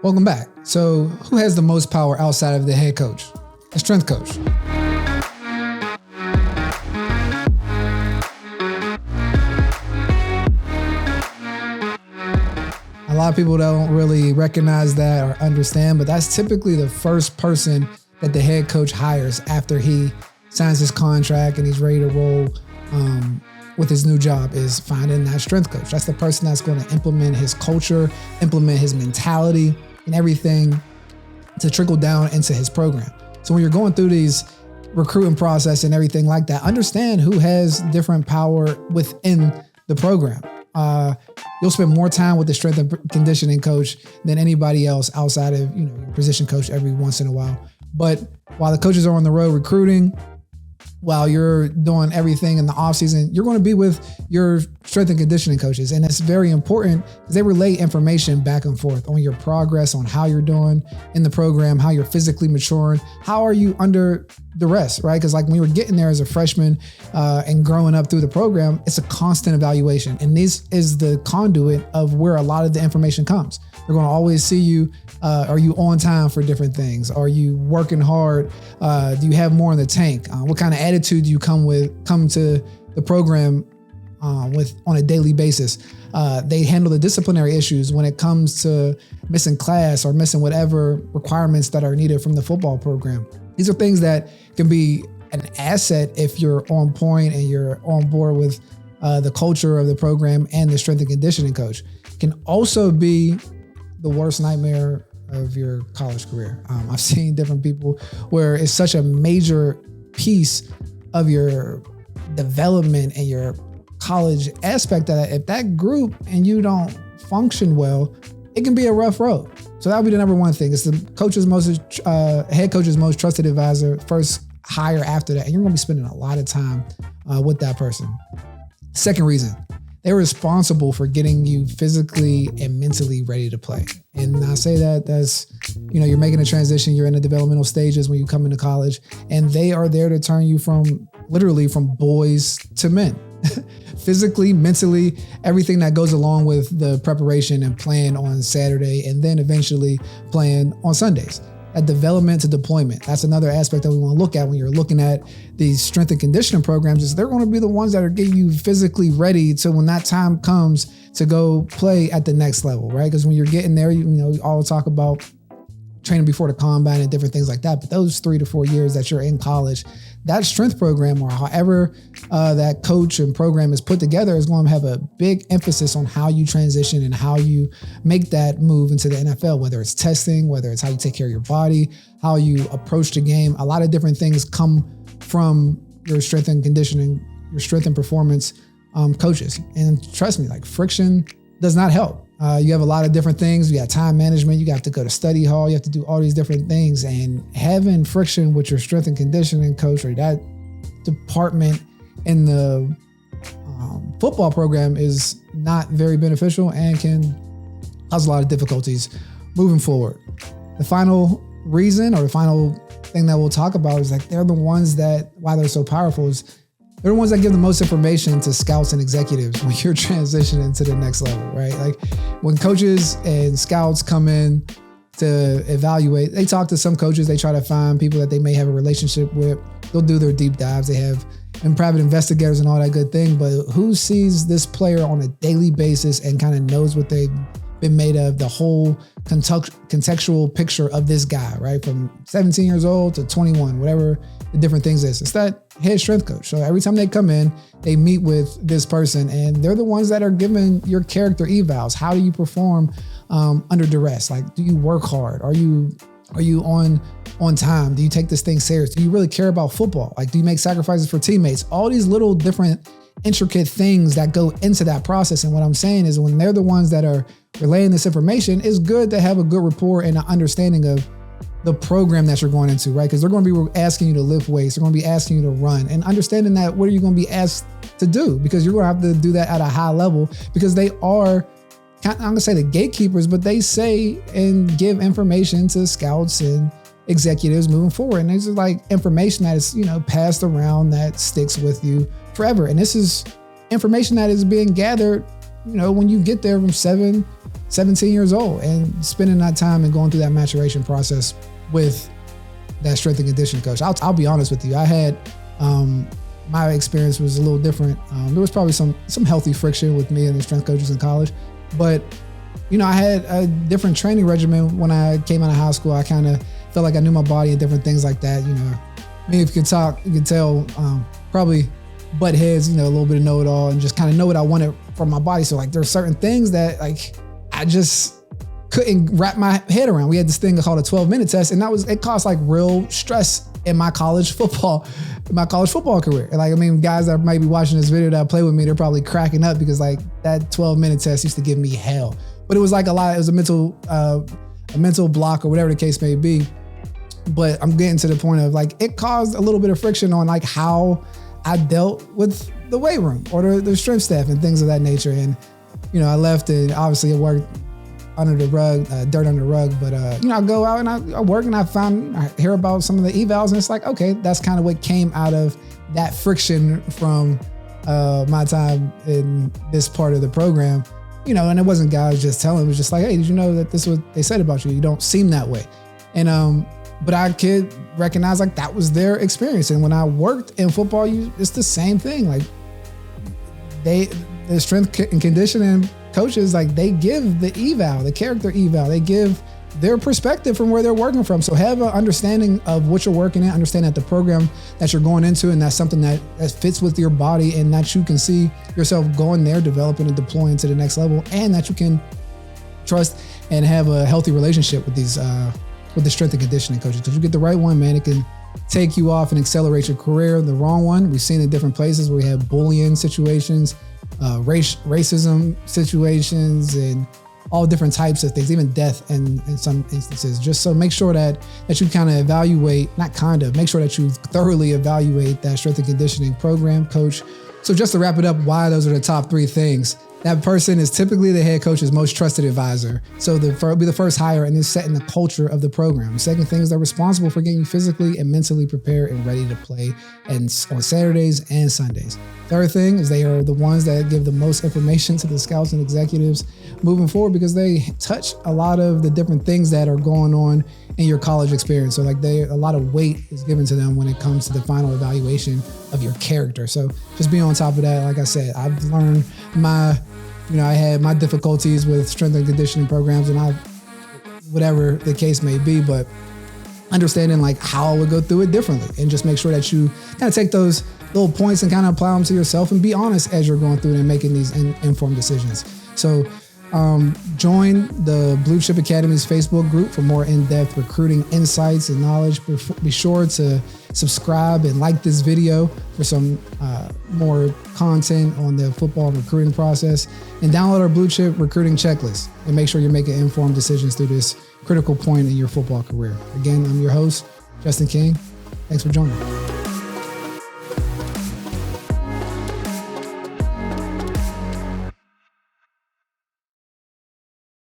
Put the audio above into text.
Welcome back. So who has the most power outside of the head coach? The strength coach. A lot of people don't really recognize that or understand, but that's typically the first person that the head coach hires after he signs his contract and he's ready to roll with his new job, is finding that strength coach. That's the person that's going to implement his culture, implement his mentality and everything to trickle down into his program. So when you're going through these recruiting process and everything like that, understand who has different power within the program. You'll spend more time with the strength and conditioning coach than anybody else outside of, your position coach every once in a while. But while the coaches are on the road recruiting, while you're doing everything in the off season, you're going to be with your strength and conditioning coaches. And it's very important because they relay information back and forth on your progress, on how you're doing in the program, how you're physically maturing, how are you under duress, right? Because like when you were getting there as a freshman and growing up through the program, it's a constant evaluation. And this is the conduit of where a lot of the information comes. They're going to always see you. Are you on time for different things? Are you working hard? Do you have more in the tank? What kind of attitude do you come to the program with on a daily basis? They handle the disciplinary issues when it comes to missing class or missing whatever requirements that are needed from the football program. These are things that can be an asset if you're on point and you're on board with the culture of the program and the strength and conditioning coach. Can also be the worst nightmare of your college career. I've seen different people where it's such a major piece of your development and your college aspect that if that group and you don't function well, it can be a rough road. So that would be the number one thing. It's the head coach's most trusted advisor, first hire after that. And you're going to be spending a lot of time with that person. Second reason, they're responsible for getting you physically and mentally ready to play. And I say that's, you're making a transition. You're in the developmental stages when you come into college, and they are there to turn you literally from boys to men. Physically, mentally, everything that goes along with the preparation and playing on Saturday and then eventually playing on Sundays. That development to deployment. That's another aspect that we want to look at when you're looking at these strength and conditioning programs, is they're going to be the ones that are getting you physically ready to when that time comes to go play at the next level, right? Because when you're getting there, you all talk about training before the combine and different things like that. But those 3 to 4 years that you're in college, that strength program or however that coach and program is put together is going to have a big emphasis on how you transition and how you make that move into the NFL, whether it's testing, whether it's how you take care of your body, how you approach the game. A lot of different things come from your strength and conditioning, your strength and performance coaches. And trust me, like friction does not help. You have a lot of different things. You got time management. You have to go to study hall. You have to do all these different things. And having friction with your strength and conditioning coach or that department in the football program is not very beneficial and can cause a lot of difficulties moving forward. The final reason or the final thing that we'll talk about is like they're the ones that, why they're so powerful, is they're the ones that give the most information to scouts and executives when you're transitioning to the next level, right? Like when coaches and scouts come in to evaluate, they talk to some coaches, they try to find people that they may have a relationship with. They'll do their deep dives. They have private investigators and all that good thing, but who sees this player on a daily basis and kind of knows what they've been made of, the whole contextual picture of this guy, right? From 17 years old to 21, whatever the different things is. It's that head strength coach. So every time they come in, they meet with this person and they're the ones that are giving your character evals. How do you perform under duress? Like, do you work hard? Are you on time? Do you take this thing serious? Do you really care about football? Like, do you make sacrifices for teammates? All these little different intricate things that go into that process. And what I'm saying is when they're the ones that are relaying this information, it's good to have a good rapport and an understanding of the program that you're going into, right? Because they're going to be asking you to lift weights. They're going to be asking you to run, and understanding that what are you going to be asked to do, because you're going to have to do that at a high level because they are, I'm going to say the gatekeepers, but they say and give information to scouts and executives moving forward. And this is like information that is, passed around that sticks with you forever. And this is information that is being gathered, when you get there from 7 17 years old, and spending that time and going through that maturation process with that strength and conditioning coach. I'll be honest with you. I had, my experience was a little different. There was probably some healthy friction with me and the strength coaches in college, but I had a different training regimen when I came out of high school. I kind of felt like I knew my body and different things like that. Me, if you could talk, you could tell, probably butt heads, a little bit of know-it-all and just kind of know what I wanted from my body. So like there's certain things that like I just couldn't wrap my head around. We had this thing called a 12-minute test, and it caused like real stress in my college football career. And like, I mean, guys that might be watching this video that play with me, they're probably cracking up because like that 12-minute test used to give me hell. But it was like it was a mental block or whatever the case may be. But I'm getting to the point of like, it caused a little bit of friction on like how I dealt with the weight room or the strength staff and things of that nature. And, I left, and obviously it worked under the rug, dirt under the rug. But, I go out and I work, and I hear about some of the evals, and it's like, okay, that's kind of what came out of that friction from my time in this part of the program, and it wasn't guys just telling, it was just like, hey, did you know that this is what they said about you? You don't seem that way. And, but I could recognize like that was their experience. And when I worked in football, it's the same thing. Like the strength and conditioning coaches, like they give the eval, the character eval, they give their perspective from where they're working from. So have an understanding of what you're working at, understand that the program that you're going into, and that's something that fits with your body, and that you can see yourself going there, developing and deploying to the next level, and that you can trust and have a healthy relationship with these, with the strength and conditioning coaches. Because you get the right one, man, it can take you off and accelerate your career. The wrong one, we've seen in different places where we have bullying situations, racism situations, and all different types of things, even death in some instances. Just so make sure that you kind of evaluate, make sure that you thoroughly evaluate that strength and conditioning program, coach. So just to wrap it up, why those are the top 3 things. That person is typically the head coach's most trusted advisor. So be the first hire and is setting the culture of the program. The second thing is they're responsible for getting you physically and mentally prepared and ready to play on Saturdays and Sundays. Third thing is they are the ones that give the most information to the scouts and executives moving forward, because they touch a lot of the different things that are going on in your college experience. So like a lot of weight is given to them when it comes to the final evaluation of your character. So just be on top of that. Like I said, I've learned I had my difficulties with strength and conditioning programs, and whatever the case may be, but understanding like how I would go through it differently, and just make sure that you kind of take those little points and kind of apply them to yourself and be honest as you're going through it and making these informed decisions. So join the Blue Chip Academy's Facebook group for more in-depth recruiting insights and knowledge. Be sure to subscribe and like this video for some more content on the football and recruiting process, and download our Blue Chip recruiting checklist, and make sure you're making informed decisions through this critical point in your football career. Again, I'm your host, Justin King. Thanks for joining.